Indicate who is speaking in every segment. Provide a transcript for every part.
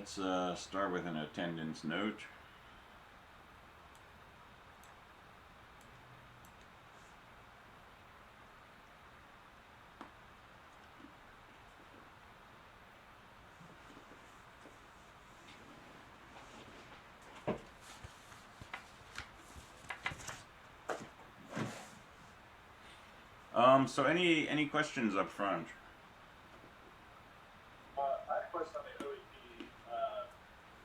Speaker 1: Let's start with an attendance note. So any questions up front?
Speaker 2: I had a question on the ODP.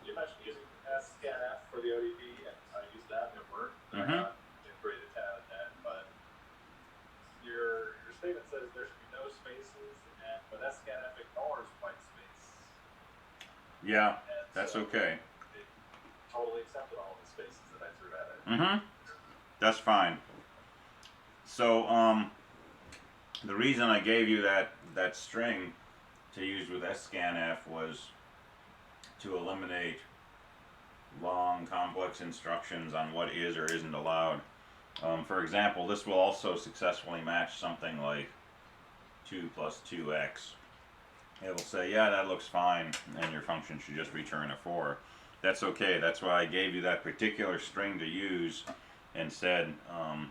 Speaker 2: You mentioned using scanf for the ODP, and I used that and it worked. I got integrated tab at that, but your statement says there should be no spaces, but scanf ignores white space.
Speaker 1: Yeah,
Speaker 2: And
Speaker 1: that's
Speaker 2: so
Speaker 1: okay.
Speaker 2: It totally accepted all the spaces that I threw at it.
Speaker 1: That's fine. So the reason I gave you that string to use with scanf was to eliminate long, complex instructions on what is or isn't allowed. For example, this will also successfully match something like 2 plus 2x. It will say, yeah, that looks fine, and your function should just return a 4. That's okay. That's why I gave you that particular string to use and said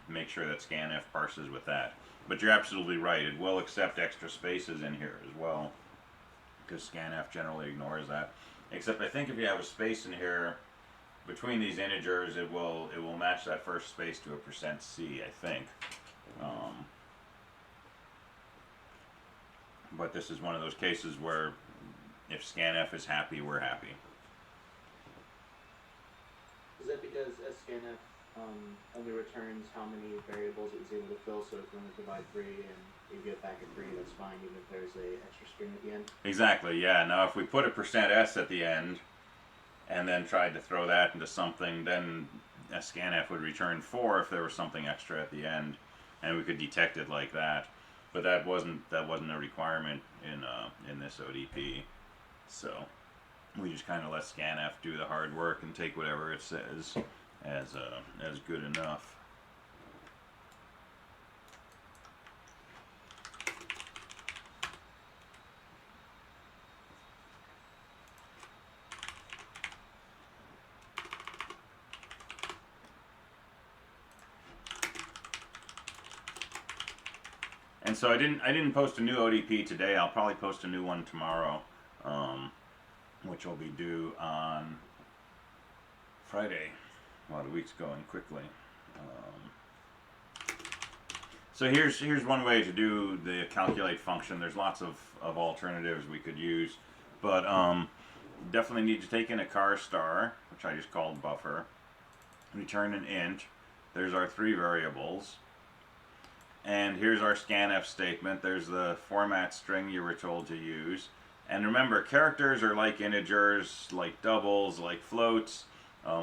Speaker 1: make sure that scanf parses with that. But you're absolutely right. It will accept extra spaces in here as well, because scanf generally ignores that. Except I think if you have a space in here between these integers, it will match that first space to a %c, I think. But this is one of those cases where if scanf is happy, we're happy.
Speaker 3: Is that because scanf only returns how many variables it was able to fill, so if you want to divide 3 and you get back a 3, that's fine, even if there's a extra string at the end?
Speaker 1: Exactly, yeah. Now if we put a %s at the end and then tried to throw that into something, then scanf would return 4 if there was something extra at the end, and we could detect it like that. But that wasn't a requirement in this ODP, so we just kind of let scanf do the hard work and take whatever it says as good enough. And so I didn't post a new ODP today. I'll probably post a new one tomorrow, which will be due on Friday. Wow, the week's going quickly. So here's one way to do the calculate function. There's lots of alternatives we could use, but definitely need to take in a char star, which I just called buffer, return an int. There's our 3 variables. And here's our scanf statement. There's the format string you were told to use. And remember, characters are like integers, like doubles, like floats.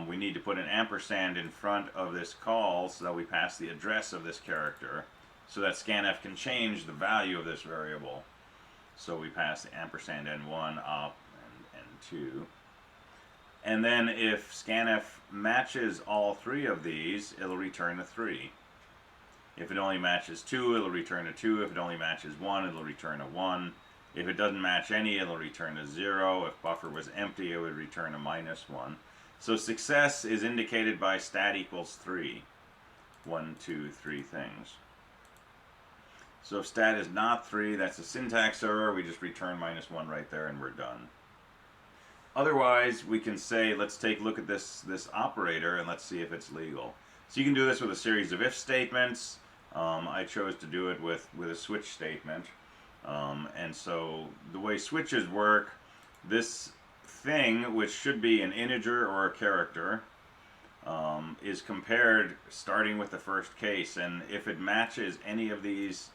Speaker 1: We need to put an ampersand in front of this call so that we pass the address of this character, so that scanf can change the value of this variable. So we pass the ampersand n1 up and n2. And then if scanf matches all 3 of these, it'll return a 3. If it only matches 2, it'll return a 2. If it only matches 1, it'll return a 1. If it doesn't match any, it'll return a 0. If buffer was empty, it would return a -1. So success is indicated by stat equals 3. 1, 2, 3 things. So if stat is not 3, that's a syntax error. We just return -1 right there and we're done. Otherwise, we can say, let's take a look at this operator and let's see if it's legal. So you can do this with a series of if statements. I chose to do it with a switch statement. And so the way switches work, this thing, which should be an integer or a character, is compared starting with the first case. And if it matches any of these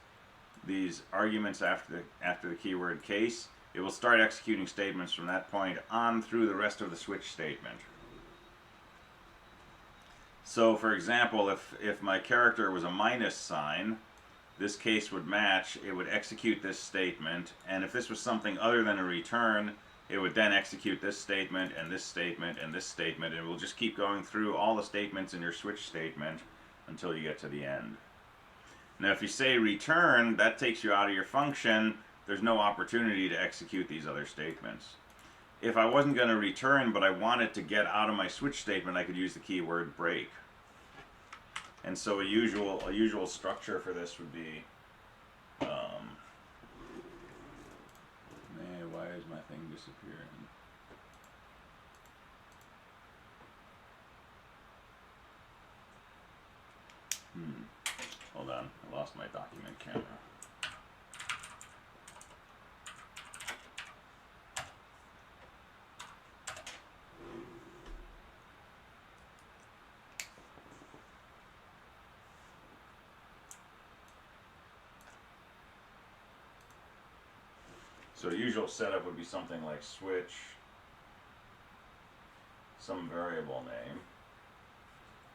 Speaker 1: arguments after the keyword case, it will start executing statements from that point on through the rest of the switch statement. So for example, if my character was a minus sign, this case would match. It would execute this statement, and if this was something other than a return, it would then execute this statement and this statement and this statement, and we'll just keep going through all the statements in your switch statement until you get to the end. Now if you say return, that takes you out of your function. There's no opportunity to execute these other statements. if I wasn't going to return, but I wanted to get out of my switch statement, I could use the keyword break. And so a usual structure for this would be, man, why is my thing disappearing? Hold on, I lost my document camera. So the usual setup would be something like switch, some variable name,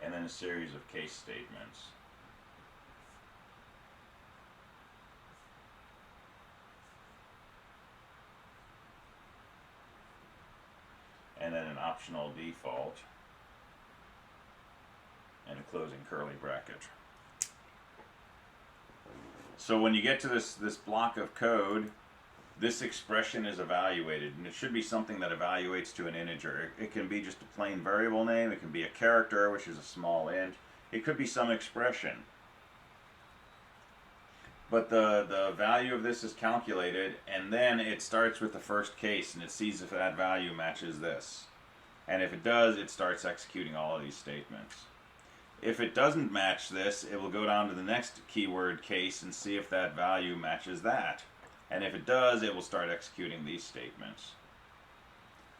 Speaker 1: and then a series of case statements. And then an optional default, and a closing curly bracket. So when you get to this block of code, this expression is evaluated, and it should be something that evaluates to an integer. It can be just a plain variable name, it can be a character, which is a small int, it could be some expression. But the value of this is calculated, and then it starts with the first case, and it sees if that value matches this. And if it does, it starts executing all of these statements. If it doesn't match this, it will go down to the next keyword case and see if that value matches that. And if it does, it will start executing these statements.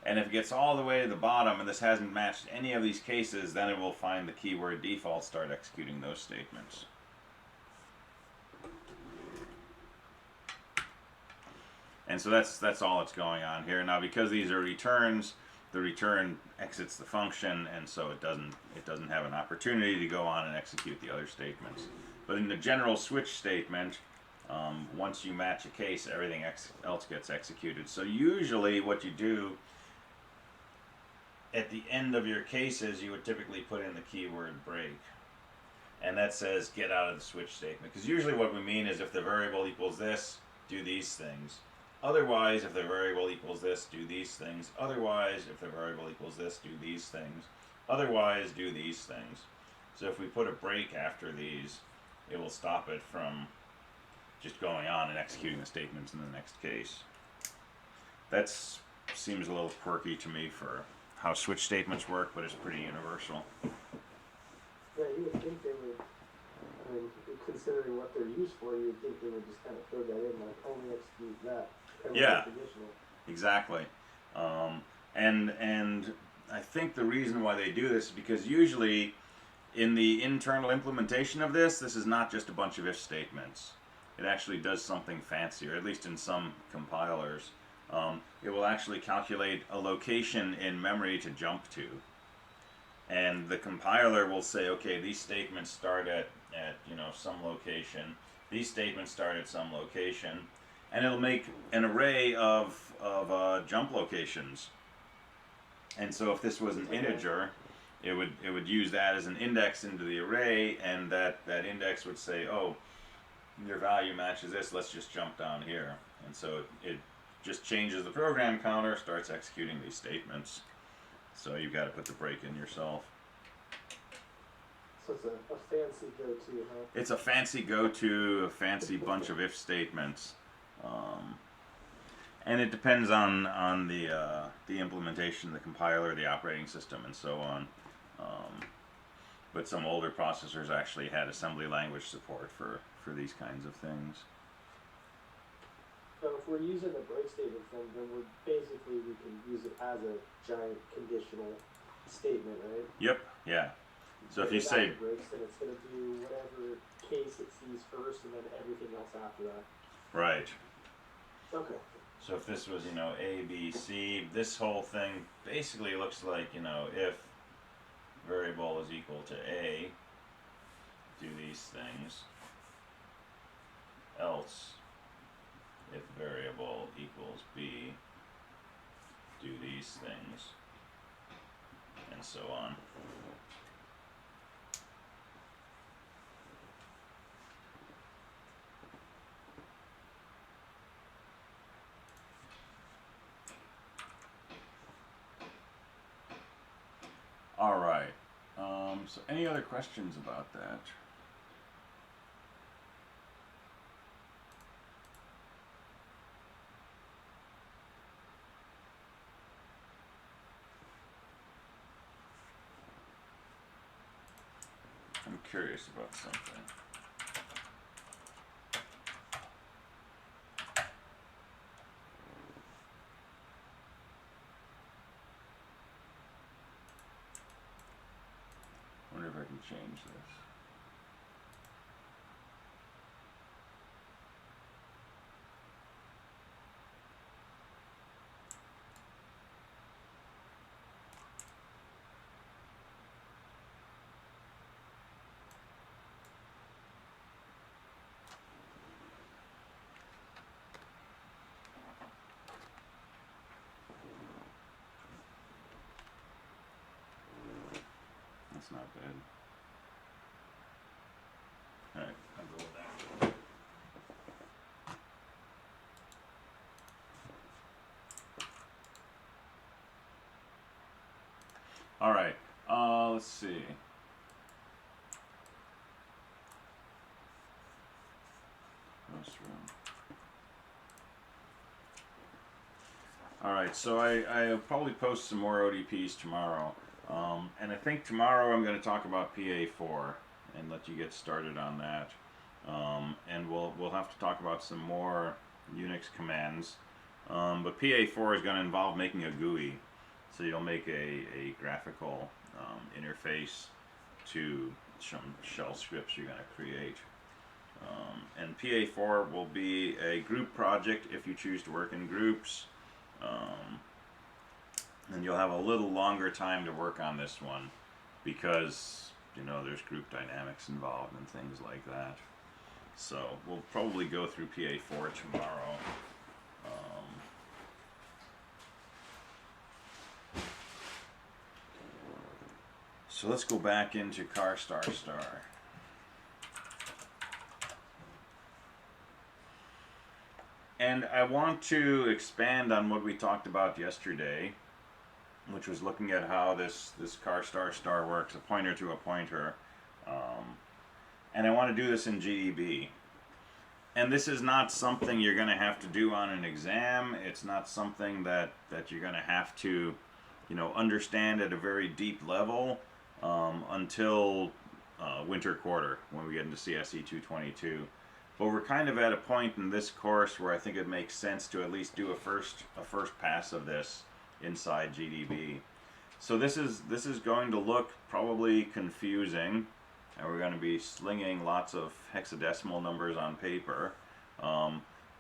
Speaker 1: And if it gets all the way to the bottom and this hasn't matched any of these cases, then it will find the keyword default, start executing those statements. And so that's all that's going on here. Now, because these are returns, the return exits the function, and so it doesn't have an opportunity to go on and execute the other statements. But in the general switch statement, once you match a case, everything else gets executed. So usually what you do at the end of your cases, you would typically put in the keyword break. And that says get out of the switch statement. Because usually what we mean is if the variable equals this, do these things. Otherwise, if the variable equals this, do these things. Otherwise, if the variable equals this, do these things. Otherwise, do these things. So if we put a break after these, it will stop it from just going on and executing the statements in the next case. That seems a little quirky to me for how switch statements work, but it's pretty universal.
Speaker 4: Yeah, you would think they would, I mean, considering what they're used for, you would think they would just kind of throw that in, like, only execute that.
Speaker 1: Yeah, exactly. And I think the reason why they do this is because usually in the internal implementation of this is not just a bunch of if statements. It actually does something fancier, at least in some compilers. It will actually calculate a location in memory to jump to. And the compiler will say, okay, these statements start at some location. These statements start at some location. And it'll make an array of jump locations. And so if this was an integer, it would use that as an index into the array, and that index would say, oh, your value matches this, let's just jump down here. And so it just changes the program counter, starts executing these statements. So you've got to put the break in yourself.
Speaker 4: So it's a fancy go-to, huh?
Speaker 1: It's a fancy go-to, a fancy bunch of if statements. And it depends on the implementation, the compiler, the operating system, and so on. But some older processors actually had assembly language support for these kinds of things.
Speaker 4: So if we're using the break statement, then we're basically, we can use it as a giant conditional statement, right?
Speaker 1: Yep, yeah. So if you say
Speaker 4: breaks, then it's going to do whatever case it sees first, and then everything else after that.
Speaker 1: right.
Speaker 4: Okay.
Speaker 1: So if this was, A, B, C, this whole thing basically looks like, if variable is equal to A, do these things. Else, if variable equals B, do these things, and so on. All right. So any other questions about that? I'm curious about something. Wonder if I can change this. That's not bad. Alright, I'll go with that. Alright, let's see. Most room. Alright, so I'll probably post some more ODPs tomorrow. And I think tomorrow I'm going to talk about PA4 and let you get started on that. And we'll have to talk about some more Unix commands. But PA4 is going to involve making a GUI. So you'll make a graphical interface to some shell scripts you're going to create. And PA4 will be a group project if you choose to work in groups. And you'll have a little longer time to work on this one because, you know, there's group dynamics involved and things like that. So we'll probably go through PA4 tomorrow. So let's go back into char star star. And I want to expand on what we talked about yesterday, which was looking at how this char star star works, a pointer to a pointer. And I want to do this in GDB. And this is not something you're going to have to do on an exam. It's not something that you're going to have to, you know, understand at a very deep level until winter quarter when we get into CSE224B. But we're kind of at a point in this course where I think it makes sense to at least do a first pass of this inside GDB. So this is going to look probably confusing, and we're going to be slinging lots of hexadecimal numbers on paper.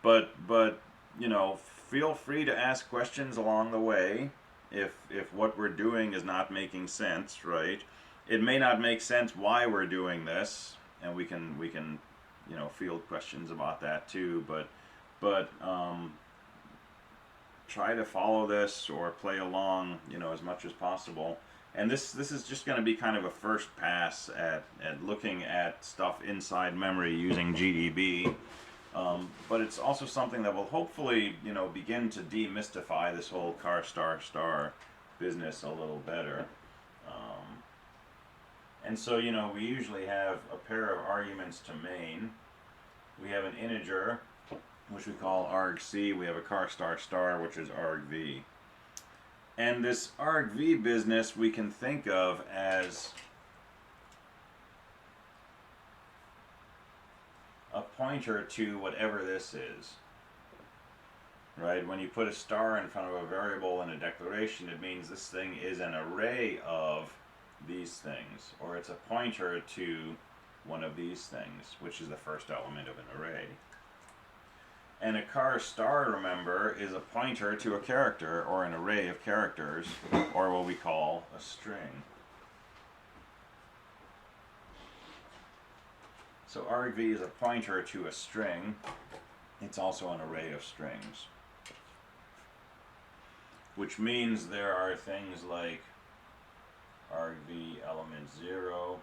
Speaker 1: But you know, feel free to ask questions along the way if what we're doing is not making sense, right? It may not make sense why we're doing this, and we can you know, field questions about that too, but try to follow this or play along, you know, as much as possible. And this is just going to be kind of a first pass at looking at stuff inside memory using GDB. But it's also something that will hopefully, you know, begin to demystify this whole char star star business a little better. And so, you know, we usually have a pair of arguments to main. We have an integer, which we call argc. We have a char star star, which is argv. And this argv business we can think of as a pointer to whatever this is. Right? When you put a star in front of a variable in a declaration, it means this thing is an array of these things, or it's a pointer to one of these things, which is the first element of an array. And a char star, remember, is a pointer to a character or an array of characters, or what we call a string. So argv is a pointer to a string. It's also an array of strings, which means there are things like argv element 0,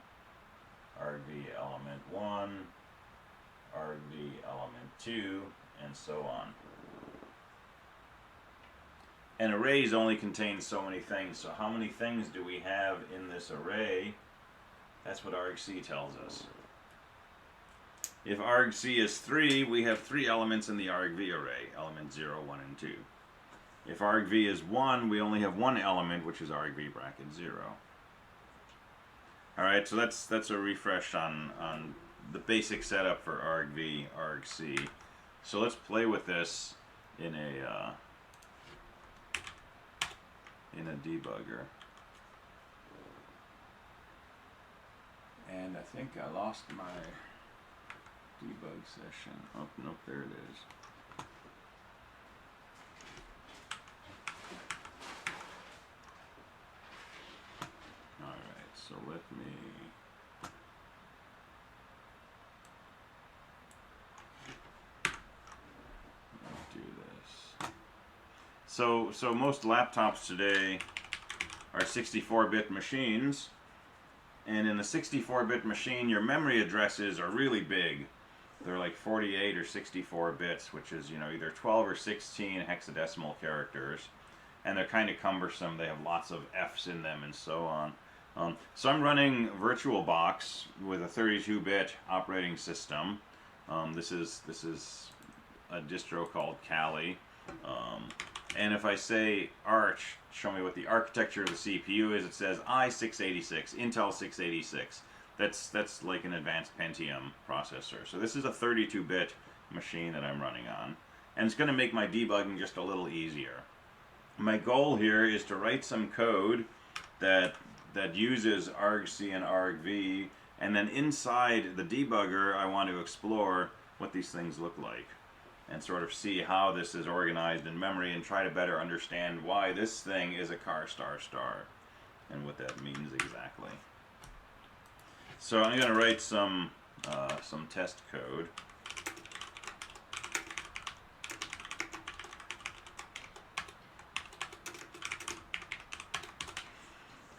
Speaker 1: argv element 1, argv element 2, and so on. And arrays only contain so many things. So how many things do we have in this array? That's what argc tells us. If argc is 3, we have 3 elements in the argv array, elements 0, 1, and 2. If argv is 1, we only have 1 element, which is argv bracket 0. Alright, so that's a refresh on the basic setup for argv, argc. So let's play with this in a debugger. And I think I lost my debug session. Oh, nope, there it is. Alright, so let me do this. So most laptops today are 64-bit machines. And in the 64-bit machine, your memory addresses are really big. They're like 48 or 64 bits, which is, you know, either 12 or 16 hexadecimal characters. And they're kind of cumbersome. They have lots of F's in them and so on. So I'm running VirtualBox with a 32-bit operating system. This is a distro called Kali. And if I say Arch, show me what the architecture of the CPU is, it says i686, Intel 686. That's like an advanced Pentium processor. So this is a 32-bit machine that I'm running on. And it's going to make my debugging just a little easier. My goal here is to write some code that uses argc and argv, and then inside the debugger I want to explore what these things look like and sort of see how this is organized in memory and try to better understand why this thing is a char star star and what that means exactly. So I'm going to write some test code.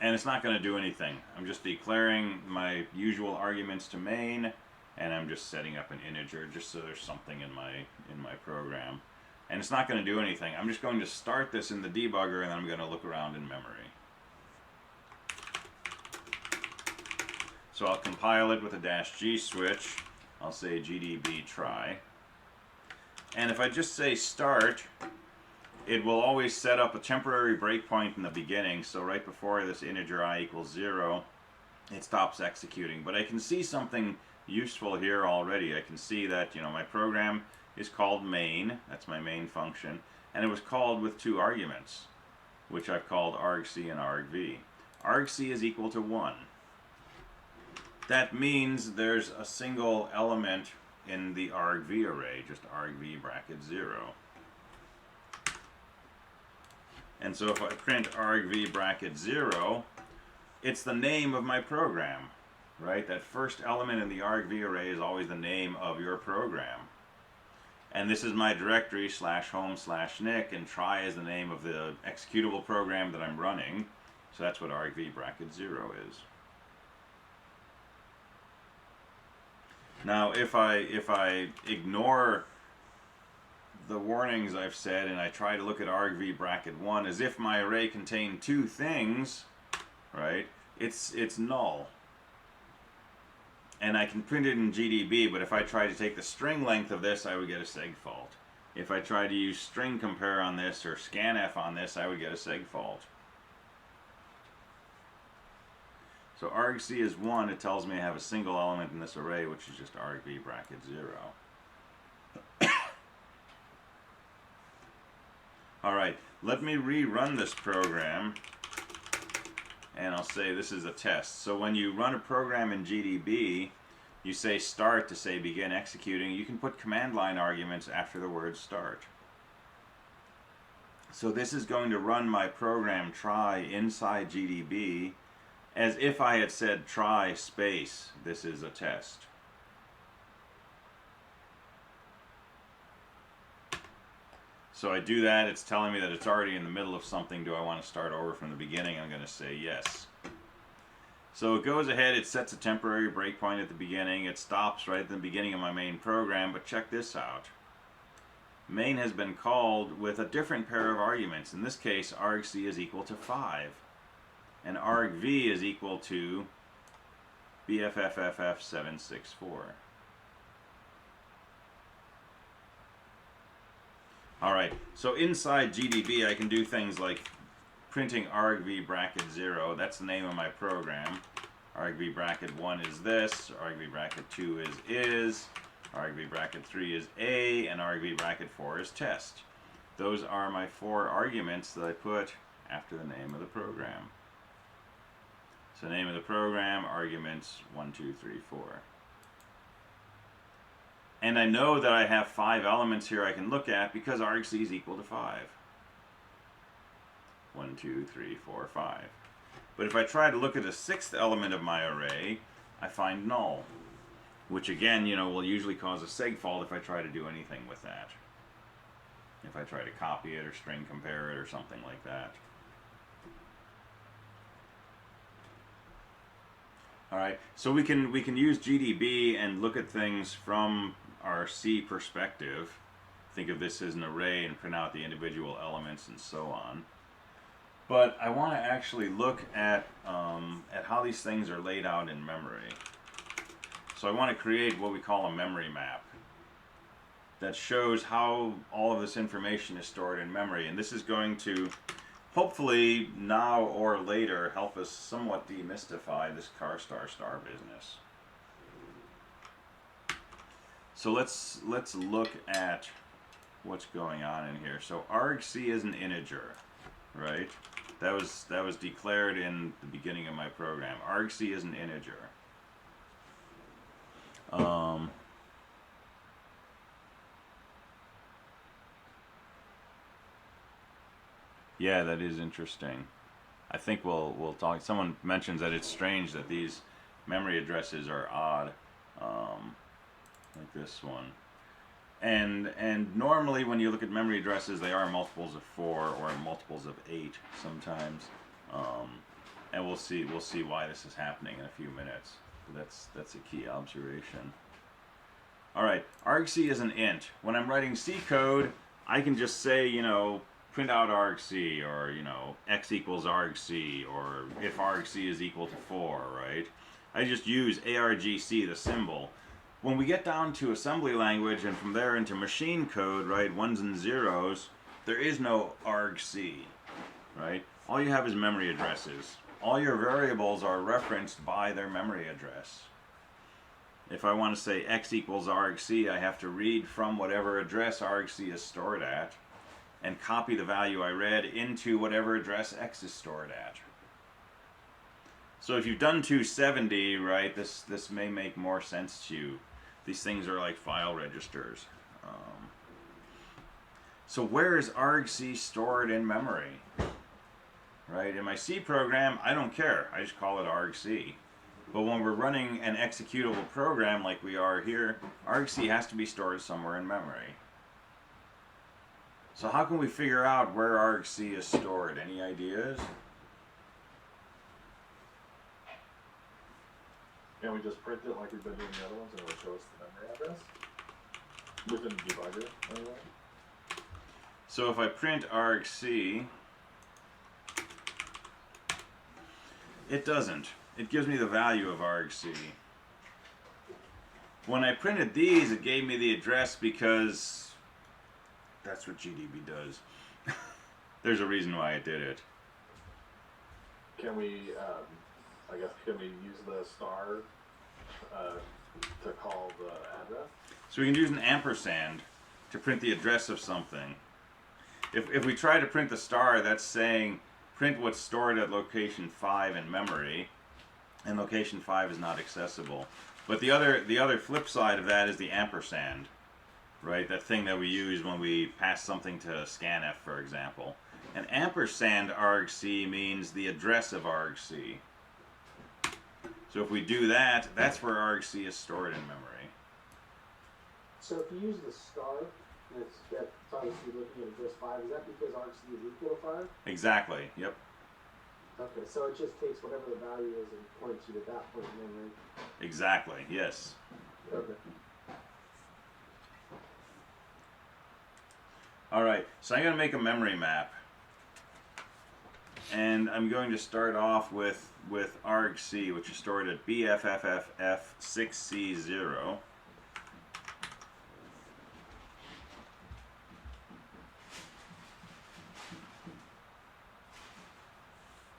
Speaker 1: And it's not going to do anything. I'm just declaring my usual arguments to main, and I'm just setting up an integer just so there's something in my program. And it's not going to do anything. I'm just going to start this in the debugger, and then I'm going to look around in memory. So I'll compile it with a -g switch. I'll say gdb try. And if I just say start, it will always set up a temporary breakpoint in the beginning. So right before this integer I equals 0, it stops executing. But I can see something useful here already. I can see that, you know, my program is called main. That's my main function. And it was called with 2 arguments, which I've called argc and argv. Argc is equal to 1. That means there's a single element in the argv array, just argv bracket 0. And so if I print argv bracket 0, it's the name of my program, right? That first element in the argv array is always the name of your program. And this is my directory /home/nic, and try is the name of the executable program that I'm running. So that's what argv bracket 0 is. Now if I ignore the warnings I've said and I try to look at argv bracket 1 as if my array contained 2 things, right? It's null. And I can print it in GDB, but if I try to take the string length of this, I would get a seg fault. If I try to use string compare on this or scanf on this, I would get a seg fault. So argc is 1, it tells me I have a single element in this array, which is just argv bracket 0. Alright, let me rerun this program, and I'll say this is a test. So when you run a program in GDB, you say start to say begin executing. You can put command line arguments after the word start. So this is going to run my program try inside GDB as if I had said try space, this is a test. So I do that, it's telling me that it's already in the middle of something. Do I want to start over from the beginning? I'm going to say yes. So it goes ahead, it sets a temporary breakpoint at the beginning. It stops right at the beginning of my main program, but check this out. main has been called with a different pair of arguments. In this case, argc is equal to 5, and argv is equal to BFFFF764. Alright, so inside GDB I can do things like printing argv bracket 0, that's the name of my program. Argv bracket 1 is this, argv bracket 2 is, argv bracket 3 is A, and argv bracket 4 is test. Those are my 4 arguments that I put after the name of the program. So name of the program, arguments 1, 2, 3, 4. And I know that I have 5 elements here I can look at because argc is equal to 5. 1, 2, 3, 4, 5. But if I try to look at the 6th element of my array, I find null. Which again, you know, will usually cause a seg fault if I try to do anything with that. If I try to copy it or string compare it or something like that. Alright, so we can use GDB and look at things from our C perspective. Think of this as an array and print out the individual elements and so on. But I want to actually look at how these things are laid out in memory. So I want to create what we call a memory map that shows how all of this information is stored in memory. And this is going to, hopefully now or later, help us somewhat demystify this char star star business. So let's look at what's going on in here. So argc is an integer, right? That was declared in the beginning of my program. argc is an integer. Yeah, that is interesting. I think we'll talk. Someone mentions that it's strange that these memory addresses are odd, like this one. And normally when you look at memory addresses, they are multiples of 4 or multiples of 8 sometimes. And we'll see why this is happening in a few minutes. That's a key observation. Alright, argc is an int. When I'm writing C code, I can just say, you know, print out argc, or, you know, x equals argc, or if argc is equal to 4, right? I just use argc, the symbol. When we get down to assembly language and from there into machine code, right, 1s and 0s, there is no argc, right? All you have is memory addresses. All your variables are referenced by their memory address. If I want to say x equals argc, I have to read from whatever address argc is stored at and copy the value I read into whatever address x is stored at. So if you've done 270, right, this may make more sense to you. These things are like file registers. So where is argc stored in memory? Right, in my C program, I don't care. I just call it argc. But when we're running an executable program like we are here, argc has to be stored somewhere in memory. So how can we figure out where argc is stored? Any ideas?
Speaker 2: Can we just print it like we've been doing the other ones and it'll show us the memory address? Within the debugger, anyway.
Speaker 1: So if I print argc, it doesn't. It gives me the value of argc. When I printed these, it gave me the address because that's what GDB does. There's a reason why it did it.
Speaker 2: Can we, I guess, can we use the star to call the address?
Speaker 1: So we can use an ampersand to print the address of something. If we try to print the star, that's saying print what's stored at location 5 in memory, and location 5 is not accessible. But the other flip side of that is the ampersand, right? That thing that we use when we pass something to scanf, for example. And ampersand argc means the address of argc. So if we do that, that's where argc is stored in memory.
Speaker 4: So if you use the star, that's obviously looking at address 5, is that because argc is equal to 5?
Speaker 1: Exactly, yep.
Speaker 4: Okay, so it just takes whatever the value is and points you to that point in memory.
Speaker 1: Exactly, yes.
Speaker 4: Okay.
Speaker 1: Alright, so I'm going to make a memory map. And I'm going to start off with argc, which is stored at BFFFF6C0.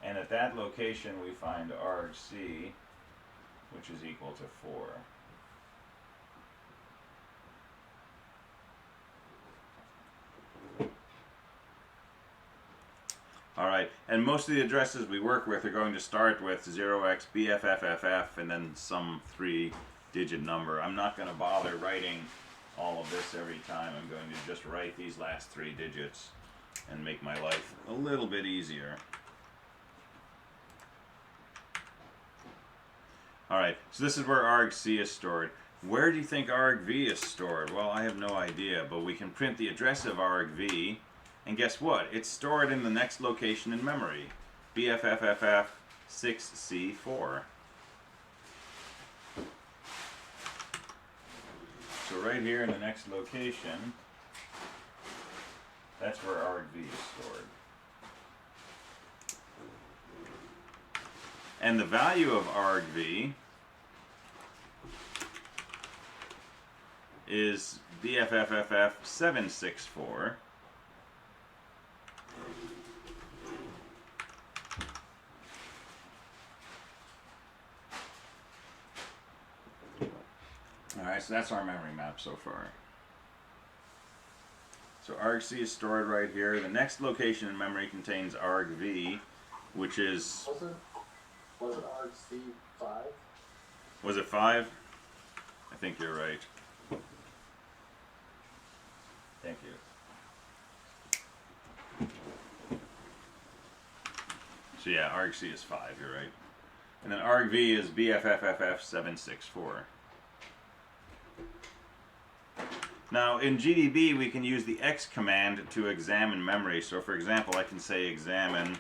Speaker 1: And at that location we find argc, which is equal to 4. Alright, and most of the addresses we work with are going to start with 0xBFFFF and then some 3-digit number. I'm not going to bother writing all of this every time. I'm going to just write these last 3 digits and make my life a little bit easier. Alright, so this is where argc is stored. Where do you think argv is stored? Well, I have no idea, but we can print the address of argv, and guess what? It's stored in the next location in memory, BFFFF6C4. So right here in the next location, that's where argv is stored. And the value of argv is BFFFF764. Alright, so that's our memory map so far. So argc is stored right here. The next location in memory contains argv, which is...
Speaker 4: Was it argc 5?
Speaker 1: Was it 5? I think you're right. Thank you. So yeah, argc is 5, you're right. And then argv is BFFFF764. Now in GDB we can use the X command to examine memory. So for example I can say examine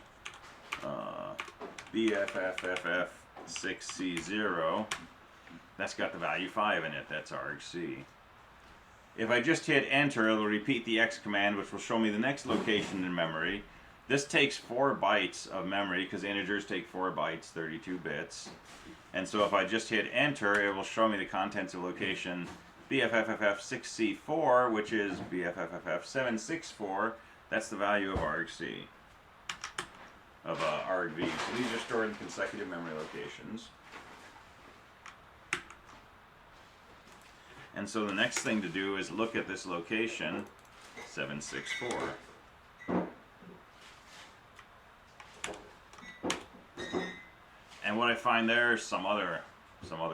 Speaker 1: BFFFF6C0. That's got the value 5 in it, that's argc. If I just hit enter, it'll repeat the X command, which will show me the next location in memory. This takes 4 bytes of memory, because integers take 4 bytes, 32 bits. And so if I just hit enter, it will show me the contents of location BFFFF6C4, which is BFFFF764. That's the value of argc, of argv. So these are stored in consecutive memory locations. And so the next thing to do is look at this location, 764. And what I find there is some other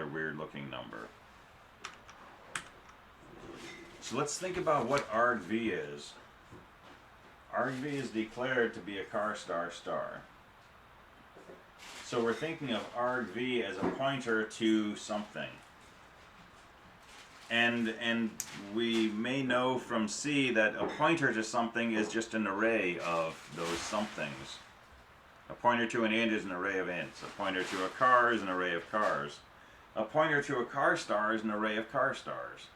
Speaker 1: weird looking number. So let's think about what argv is. Argv is declared to be a char star star. So we're thinking of argv as a pointer to something. And we may know from C that a pointer to something is just an array of those somethings. A pointer to an int is an array of ints. A pointer to a car is an array of cars. A pointer to a char star is an array of char stars.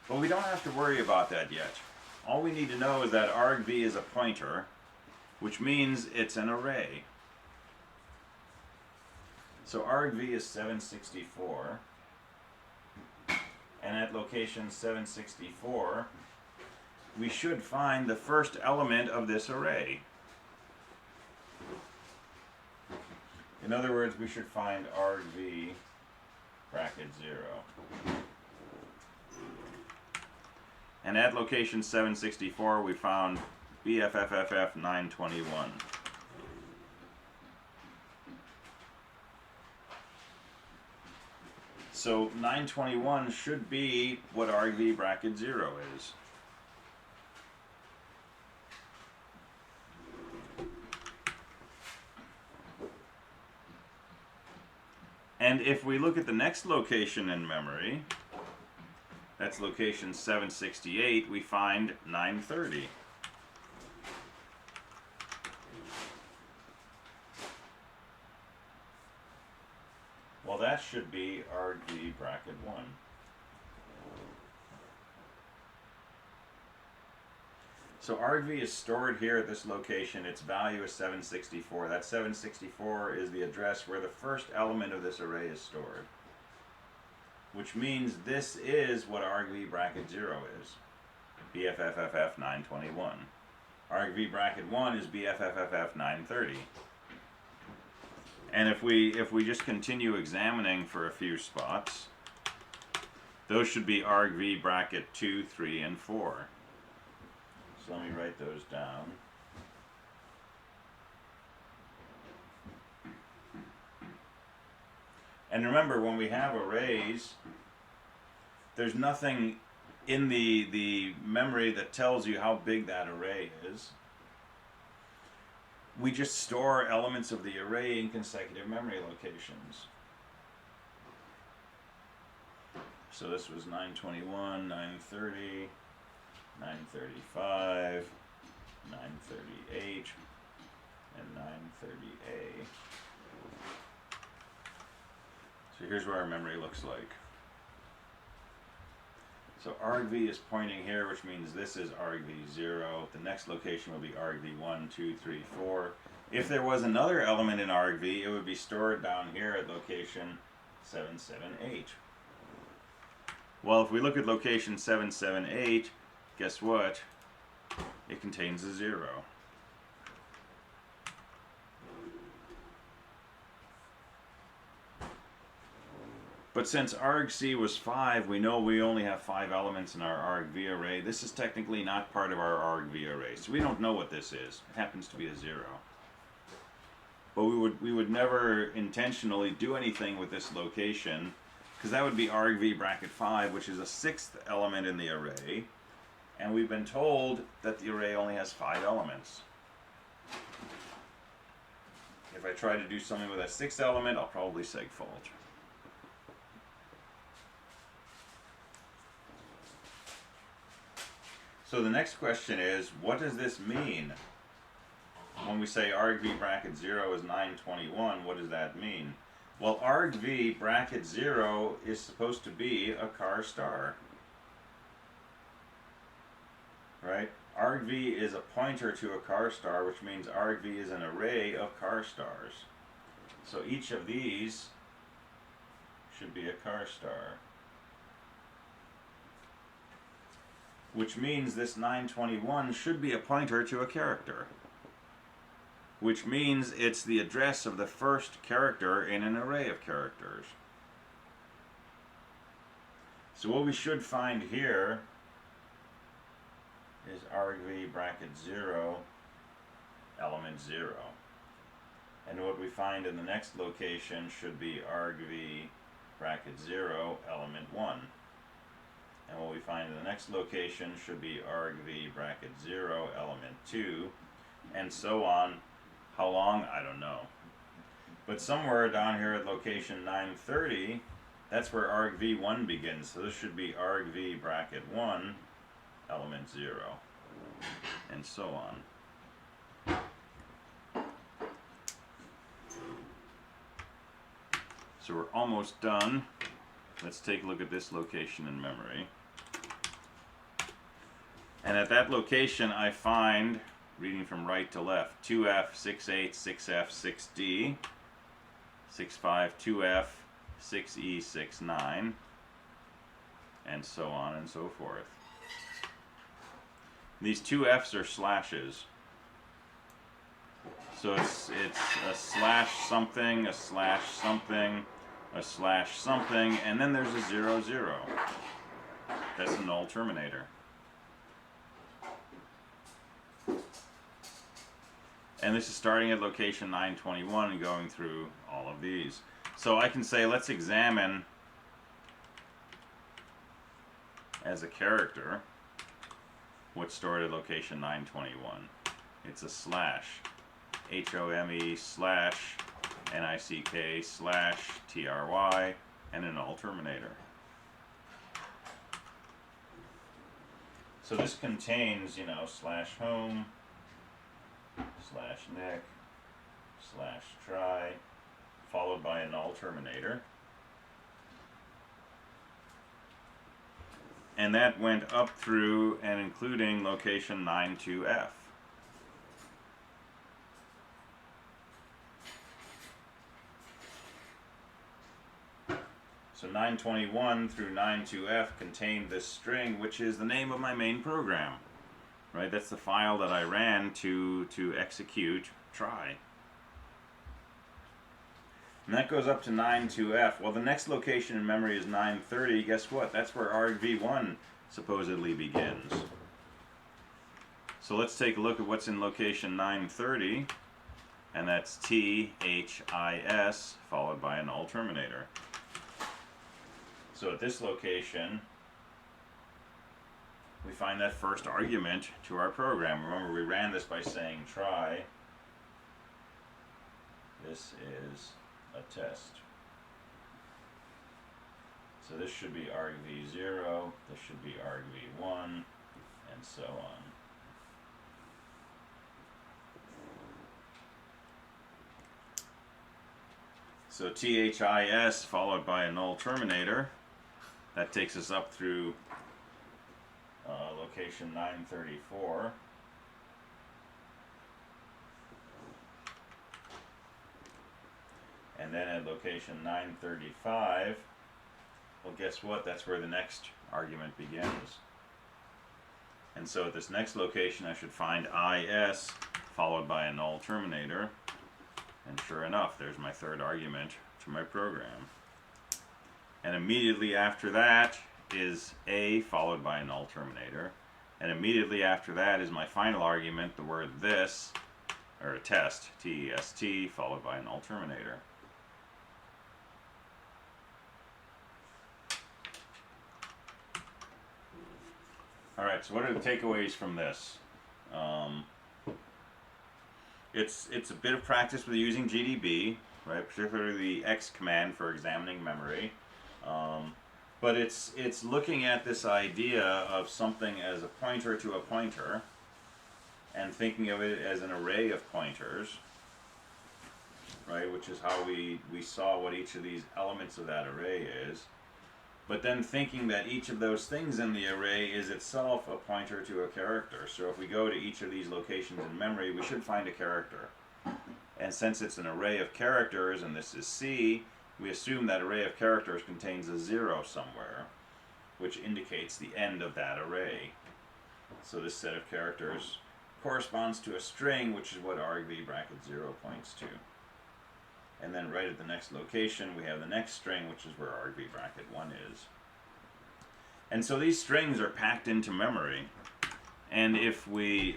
Speaker 1: But we don't have to worry about that yet. All we need to know is that argv is a pointer, which means it's an array. So argv is 764. And at location 764, we should find the first element of this array. In other words, we should find argv bracket 0. And at location 764, we found BFFFF921. So 921 should be what argv bracket 0 is. And if we look at the next location in memory, that's location 768, we find 930. Well, that should be argv bracket 1. So argv is stored here at this location. Its value is 764. That 764 is the address where the first element of this array is stored. Which means this is what argv bracket 0 is. BFFFF 921. Argv bracket 1 is BFFFF 930. And if we just continue examining for a few spots, those should be argv bracket 2, 3, and 4. So let me write those down. And remember, when we have arrays, there's nothing in the memory that tells you how big that array is. We just store elements of the array in consecutive memory locations. So this was 921, 930, 935, 938, and 930A. So here's what our memory looks like. So argv is pointing here, which means this is argv 0. The next location will be argv 1, 2, 3, 4. If there was another element in argv, it would be stored down here at location 778. Well, if we look at location 778, guess what? It contains a 0. But since argc was 5, we know we only have 5 elements in our argv array. This is technically not part of our argv array, so we don't know what this is. It happens to be a 0. But we would never intentionally do anything with this location, because that would be argv bracket 5, which is a 6th element in the array. And we've been told that the array only has 5 elements. If I try to do something with a 6th element, I'll probably segfault. So the next question is, what does this mean? When we say argv bracket 0 is 921, what does that mean? Well, argv bracket 0 is supposed to be a char star. Right? Argv is a pointer to a char star, which means argv is an array of char stars. So each of these should be a char star. Which means this 921 should be a pointer to a character. Which means it's the address of the first character in an array of characters. So what we should find here is argv bracket 0, element 0. And what we find in the next location should be argv bracket 0, element 1. And what we find in the next location should be argv bracket 0, element 2, and so on. How long? I don't know. But somewhere down here at location 930, that's where argv 1 begins. So this should be argv bracket 1, element 0, and so on. So we're almost done. Let's take a look at this location in memory. And at that location I find, reading from right to left, 2F, 6H, 6F, 6D, 6.5, 2F, 6E, 6.9, and so on and so forth. These 2Fs are slashes. So it's a slash something, a slash something, a slash something, and then there's a 0, 0. That's a null terminator. And this is starting at location 921 and going through all of these. So I can say, let's examine as a character what's stored at location 921. It's a slash. HOME slash NICK slash TRY and a null terminator. So this contains, slash home, slash nick, slash try, followed by a null terminator. And that went up through and including location 92F. So 921 through 92F contained this string, which is the name of my main program. Right? That's the file that I ran to execute try. And that goes up to 92F. Well, the next location in memory is 930. Guess what? That's where argv1 supposedly begins. So let's take a look at what's in location 930. And that's THIS followed by a null terminator. So at this location, we find that first argument to our program. Remember, we ran this by saying try. This is a test. So this should be argv0, this should be argv1, and so on. So THIS followed by a null terminator. That takes us up through location 934. And then at location 935, well, guess what? That's where the next argument begins. And so at this next location, I should find IS followed by a null terminator. And sure enough, there's my third argument to my program. And immediately after that is A followed by a null terminator. And immediately after that is my final argument, the word this, or a test, TEST, followed by a null terminator. Alright, so what are the takeaways from this? It's a bit of practice with using GDB, right? Particularly the X command for examining memory. But it's looking at this idea of something as a pointer to a pointer and thinking of it as an array of pointers, right? Which is how we saw what each of these elements of that array is. But then thinking that each of those things in the array is itself a pointer to a character. So if we go to each of these locations in memory, we should find a character. And since it's an array of characters, and this is C, we assume that array of characters contains a 0 somewhere, which indicates the end of that array. So this set of characters corresponds to a string, which is what argv bracket 0 points to. And then right at the next location, we have the next string, which is where argv bracket 1 is. And so these strings are packed into memory. And if we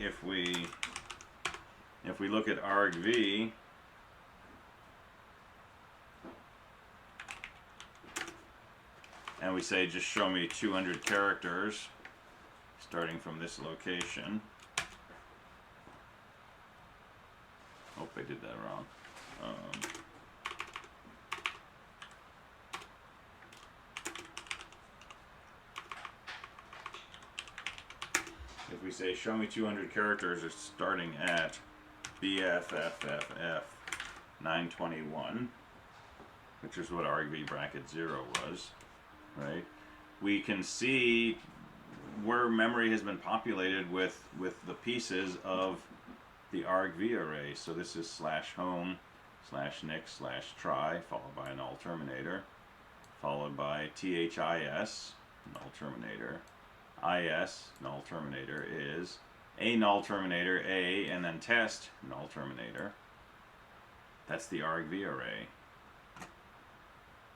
Speaker 1: look at argv, and we say just show me 200 characters starting from this location. Hope I did that wrong. If we say show me 200 characters, it's starting at BFFFF 921, which is what argv bracket 0 was, right? We can see where memory has been populated with the pieces of the argv array. So this is /home/nick/try followed by a null terminator, followed by THIS null terminator. IS null terminator is a null terminator A and then test null terminator. That's the argv array.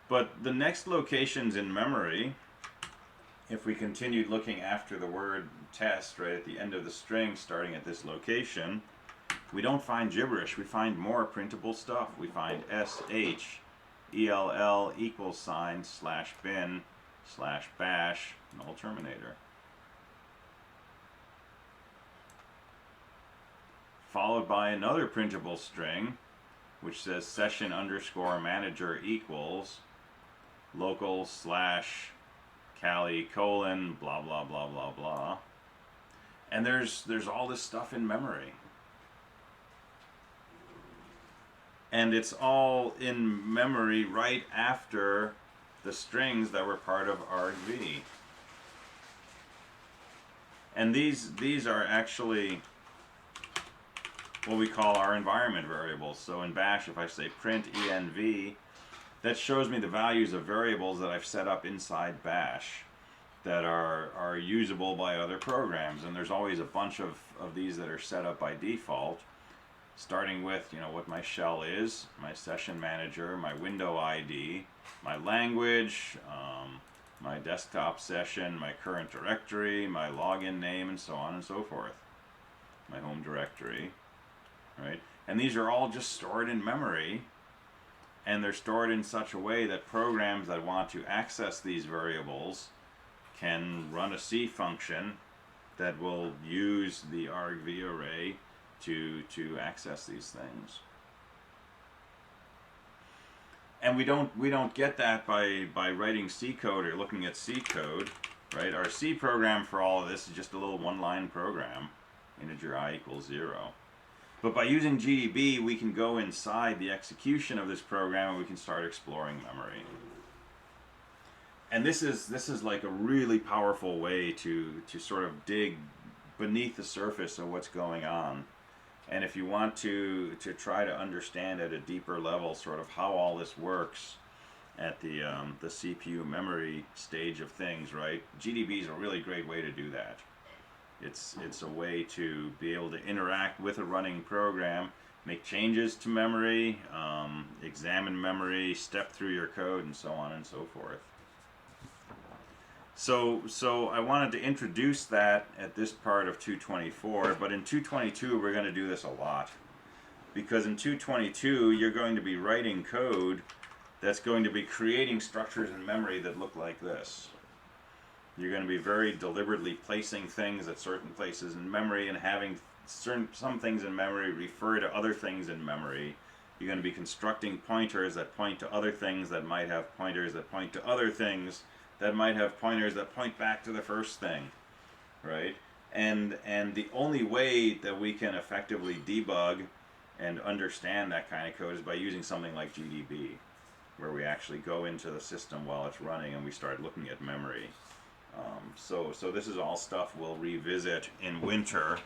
Speaker 1: But the next locations in memory, if we continued looking after the word test right at the end of the string starting at this location, we don't find gibberish, we find more printable stuff. We find SH ELL equals sign /bin/bash null terminator. Followed by another printable string, which says session_manager equals local/Cali : blah blah blah blah blah. And there's all this stuff in memory. And it's all in memory right after the strings that were part of argv. And these are actually what we call our environment variables. So in Bash, if I say print env, that shows me the values of variables that I've set up inside Bash that are usable by other programs. And there's always a bunch of these that are set up by default, starting with, you know, what my shell is, my session manager, my window ID, my language, my desktop session, my current directory, my login name, and so on and so forth. My home directory, right? And these are all just stored in memory, and they're stored in such a way that programs that want to access these variables can run a C function that will use the argv array to access these things. And we don't get that by writing C code or looking at C code, right? Our C program for all of this is just a little one-line program, integer I equals 0. But by using GDB, we can go inside the execution of this program and we can start exploring memory. And this is like a really powerful way to sort of dig beneath the surface of what's going on. And if you want to try to understand at a deeper level sort of how all this works at the CPU memory stage of things, right? GDB is a really great way to do that. It's a way to be able to interact with a running program, make changes to memory, examine memory, step through your code, and so on and so forth. So I wanted to introduce that at this part of 224, but in 222 we're going to do this a lot. Because in 222 you're going to be writing code that's going to be creating structures in memory that look like this. You're going to be very deliberately placing things at certain places in memory and having some things in memory refer to other things in memory. You're going to be constructing pointers that point to other things that might have pointers that point to other things that might have pointers that point back to the first thing, right? And the only way that we can effectively debug and understand that kind of code is by using something like GDB, where we actually go into the system while it's running and we start looking at memory. So this is all stuff we'll revisit in winter,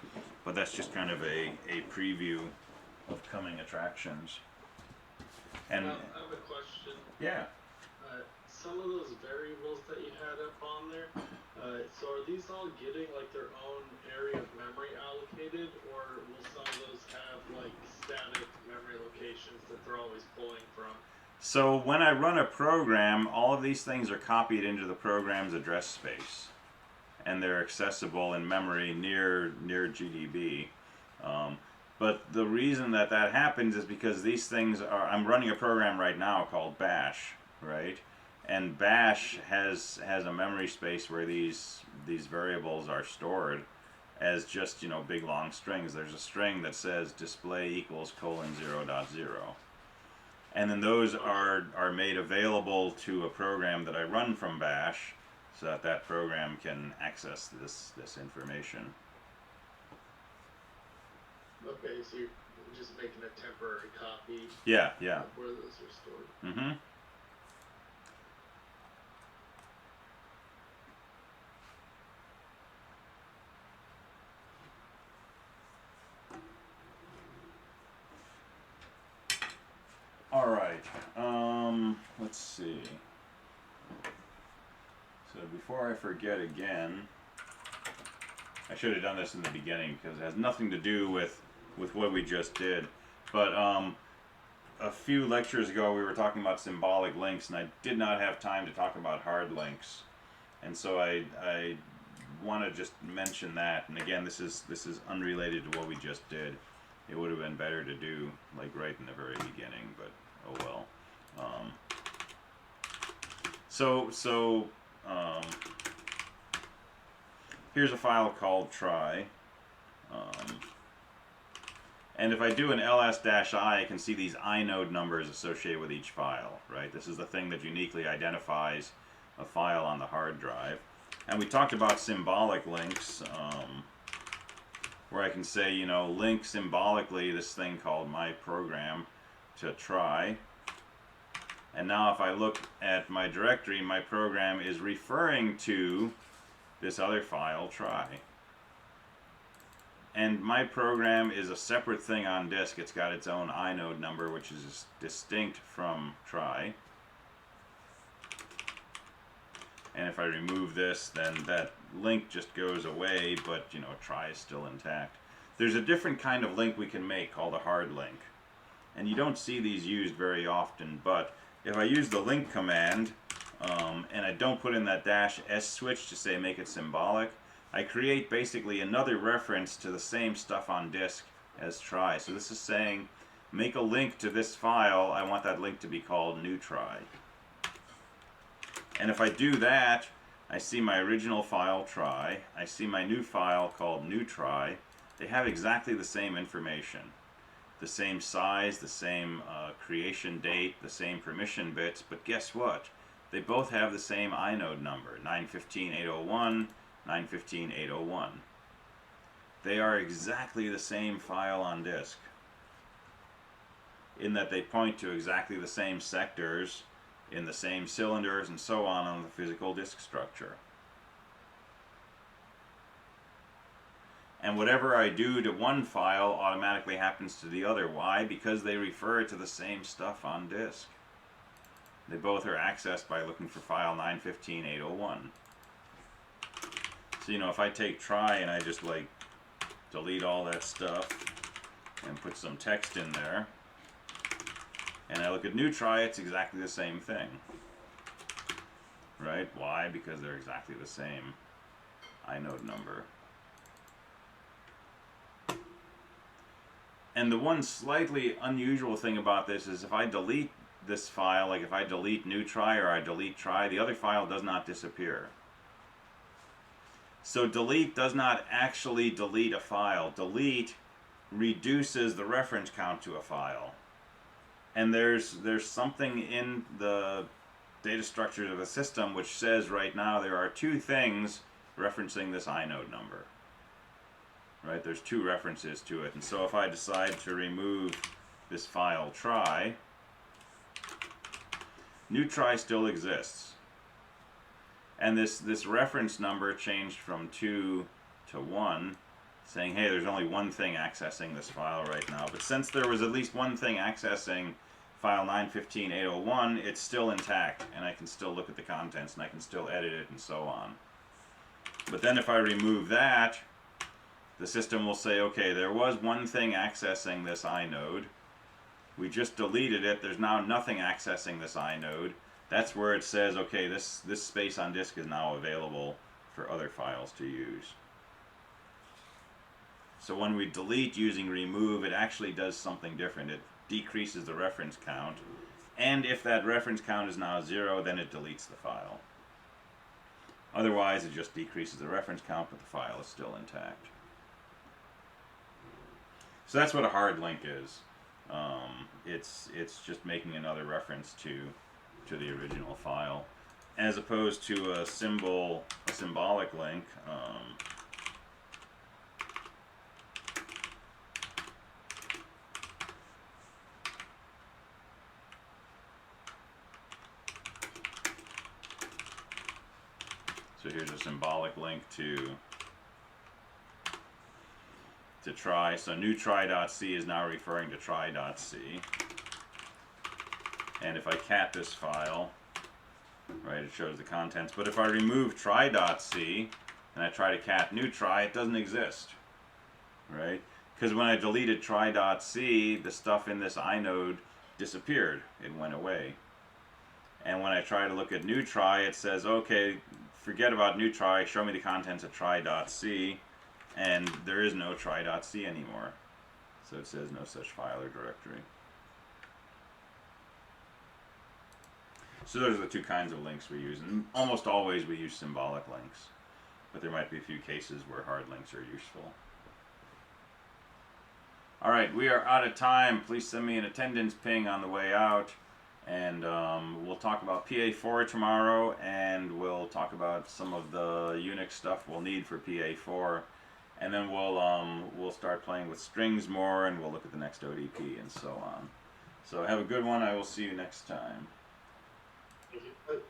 Speaker 1: but that's just kind of a preview of coming attractions. And
Speaker 5: I have a question.
Speaker 1: yeah.
Speaker 5: Some of those variables that you had up on there, so are these all getting like their own area of memory allocated, or will some of those have like static memory locations that they're always pulling from?
Speaker 1: So when I run a program, all of these things are copied into the program's address space, and they're accessible in memory near GDB. But the reason that happens is because these things are, I'm running a program right now called Bash, right? And Bash has a memory space where these variables are stored as just, you know, big long strings. There's a string that says display equals :0.0. And then those are made available to a program that I run from Bash so that program can access this information.
Speaker 5: Okay, so you're just making a temporary copy
Speaker 1: Yeah.
Speaker 5: of where those are stored.
Speaker 1: Mm-hmm. All right, let's see. So before I forget again, I should have done this in the beginning because it has nothing to do with what we just did. But a few lectures ago we were talking about symbolic links, and I did not have time to talk about hard links. And so I want to just mention that. And again, this is unrelated to what we just did. It would have been better to do like right in the very beginning, but oh well. Here's a file called try, and if I do an ls-i, I can see these inode numbers associated with each file, right? This is the thing that uniquely identifies a file on the hard drive. And we talked about symbolic links, where I can say, you know, link symbolically this thing called my program to try. And now if I look at my directory, my program is referring to this other file, try. and my program is a separate thing on disk. It's got its own inode number, which is distinct from try. And if I remove this, then that link just goes away, but you know, try is still intact. There's a different kind of link we can make called a hard link. And you don't see these used very often, but if I use the link command, and I don't put in that -s switch to say make it symbolic, I create basically another reference to the same stuff on disk as try. So this is saying, make a link to this file, I want that link to be called new try. And if I do that, I see my original file try, I see my new file called new try. They have exactly the same information. The same size, the same creation date, the same permission bits, but guess what? They both have the same inode number, 915.801, 915.801. They are exactly the same file on disk, in that they point to exactly the same sectors, in the same cylinders, and so on the physical disk structure. And whatever I do to one file automatically happens to the other. Why? Because they refer to the same stuff on disk. They both are accessed by looking for file 915.801. So, you know, if I take try and I just like delete all that stuff and put some text in there, and I look at new try, it's exactly the same thing. Right? Why? Because they're exactly the same inode number. And the one slightly unusual thing about this is if I delete this file, like if I delete new try or I delete try, the other file does not disappear. So delete does not actually delete a file. Delete reduces the reference count to a file. And there's something in the data structure of the system which says right now there are two things referencing this inode number. Right, there's two references to it, and so if I decide to remove this file try, new try still exists. And this reference number changed from 2 to 1, saying, hey, there's only one thing accessing this file right now. But since there was at least one thing accessing file 915.801, it's still intact, and I can still look at the contents, and I can still edit it, and so on. But then if I remove that, the system will say, okay, there was one thing accessing this inode. We just deleted it. There's now nothing accessing this inode. That's where it says, okay, this space on disk is now available for other files to use. So when we delete using remove, it actually does something different. It decreases the reference count. And if that reference count is now 0, then it deletes the file. Otherwise, it just decreases the reference count, but the file is still intact. So that's what a hard link is. It's just making another reference to the original file, as opposed to a symbolic link. So here's a symbolic link to try. So new try.c is now referring to try.c. And if I cat this file, right, it shows the contents. But if I remove try.c and I try to cat new try, it doesn't exist, right? Because when I deleted try.c, the stuff in this inode disappeared. It went away. And when I try to look at new try, it says, okay, forget about new try, show me the contents of try.c. And there is no try.c anymore. So it says no such file or directory. So those are the two kinds of links we use. And almost always we use symbolic links. But there might be a few cases where hard links are useful. Alright, we are out of time. Please send me an attendance ping on the way out. And we'll talk about PA4 tomorrow. And we'll talk about some of the Unix stuff we'll need for PA4. And then we'll start playing with strings more, and we'll look at the next ODP and so on. So have a good one. I will see you next time.
Speaker 5: Thank you.